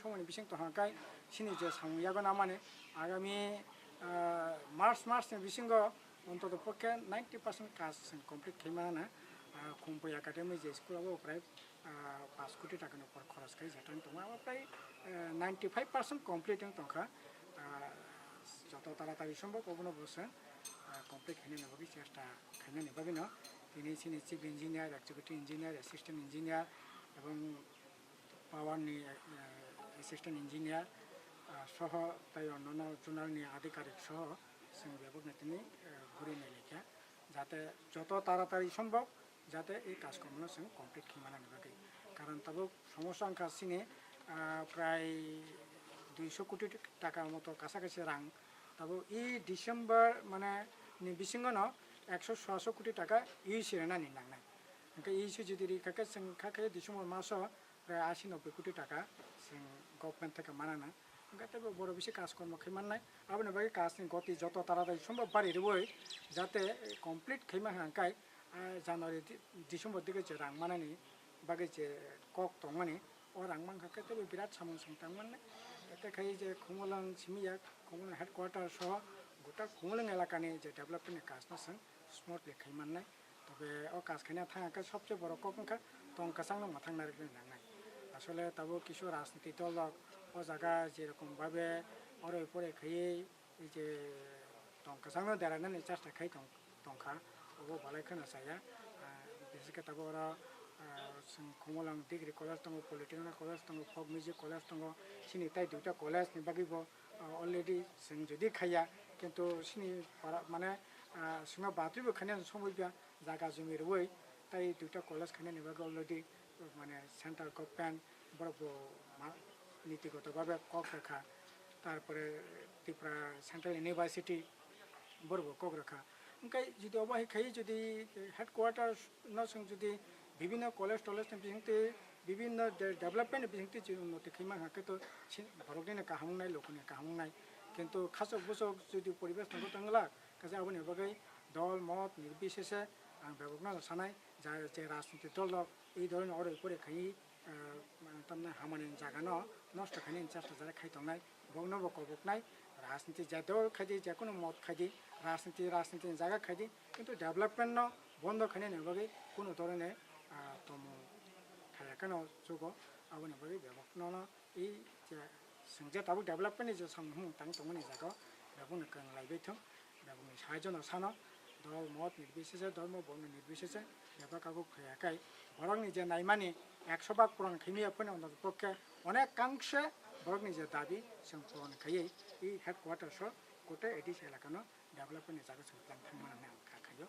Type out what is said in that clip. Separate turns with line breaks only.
সময় বিশেষ তো হাঁকাই সিনি যে সামুয়াগো না মানে আগামী মার্চ বিশেষ অন্তত পক্ষে 90% কাজ কমপ্লিট খাইমানা খুম্পই একাডেমি যে স্কুলাবো প্রায় 5 কোটি টাকার উপর খরচ খাই যেটা দङ প্রায় 95% কমপ্লিট দंखा যত তাড়াতাড়ি সম্ভব কোনো বছর কমপ্লিট খাইনে নেবাবি চেষ্টা খাইনে নেবাবি না তিনি সিনি chief engineer executive engineer assistant engineer এবং পাওয়ারনি অ্যাসিস্ট্যান্ট ইঞ্জিনিয়ার সহ তাই অন্যান্য জোনালনি আধিকারিক সহ जों बेफोरनो তিনি ঘুরিয়ে লেখা যাতে যত তাড়াতাড়ি সম্ভব যাতে এই কাজকর্মগুলো जों কমপ্লিট খাইমানা নেবাগै কারণ তাবো সমস্যা অংখা সিনে প্রায় 200 কোটি টাকার মতো কাছাকাছি রাং তাবো এই ডিসেম্বর মানে বিসিঙ্গনো 100-600 কোটি টাকা ইউসিরেনা নিনাंनाय ओमफ्राय इउसि जुदि रिखाखै जों खाखै डिसेम्बर मासाव প্রায় 80-90 কোটি টাকা जों गभर्नमेन्ट থেকে মানাना ओमफ्राय तब बड़ बेसि काजकर्म खैमाननाय आबोनो बागै काजनि गति जत ताड़ाताड़ि सम्भव बारिरबोय जाते कमप्लिट खैमाहांखाय जानुवारि डिसेम्बर दिगे जे रांमानानि बागै जे कक दंमानि अ रांमांखाखै तब बिराद सामोन संतांमोन एतेखाय जे खुमलং सिमिया खुमलং हेडक्वार्टार सह गोटा खुमलং एलाकानि जे डेभलपमेन्टनि काजना जों स्मुथलि खैमाननाय तबे अ काज खायना थाङाखै सबसे बड़ ककंखा तंकासांनो माथांनाय नांनाय আসলে তাবো কিছু রাজনৈতিক দল ও জায়গা যেরকমভাবে ওরে পরে খেয়ে এই যে টঙ্কাসাংনো দেরানাनै চেষ্টা খাই টঙ্কা ওবো বালাই खोनासाया বিশেষ করে তাবো ওরা खुमलং डिग्री कलेज दङ पलिटेक्निक कलेज दङ फक मिउजिक कलेज दङ सिनि ताइ दुइटा कलेजनि बागैबो अलरेडि जों जुदि खाया किन्तु सिनि माने सिङाव बाद्रिबो खायनो समयबा जागा जमिरबै ताइ दुइटा कलेज खायनायनि बागै अलरेडि মানে সেন্ট্রাল গভর্নমেন্ট বড় নীতিগতভাবে কক রাখা তারপরে ত্রিপুরা সেন্ট্রাল ইউনিভার্সিটি বড় কক রাখা ओमफ्राय যদি অবহাই খাই যদি হেডকোয়ার্টার নসং যদি বিভিন্ন কলেজ টলেজ বিহিংতে বিভিন্ন ডেভেলপমেন্ট বিহিংতে যে উন্নতি খাইমা হাকে তো ভারতनि কাহামनाय लोकनि काहामनाय কিন্তু খাসক বসক যদি পরিবেশ নগো তাংলা কাজে আবনি বাগै দল মত নির্বিশেষে आं बेबकना सानाय जा जे राजनीति दल এই ধরনের অরে পরে খাই তামনে হামানি জাগানো নষ্ট খাইনি চেষ্টা যারা খাইতংনাय বগনব কবকনাय রাজনীতি যে দল খাইদি যে কোনো মত খাইদি রাজনীতি জায়গা খাইদি কিন্তু ডেভেলপমেন্ট বন্ধ খাইনি নেবাগै কোনো ধরনের তম খায়াকানো जुगो आबनि बागै बेबकना এই যে संजे ताबो डेभेलपमेन्टनि जे संहुं तां तंगनि जागा बेबकनो कं लाइबैथों बेबकनि साहायजन सानो दल मत निर्बिशेषे धर्म बर्ण निर्बिशेषे बेबा कागो फैयाखाय बरंनि जे नायमानि 100% पूरण खैमियाफोरनि पक्षे अनेकांशे बरंनि जे दाबि जों पूरण खायै এই हेडक्वार्टार्स गटे एडिस एलाकानो डेभेलपमेन्टनि जागा जों प्लान खालामनो हाखायो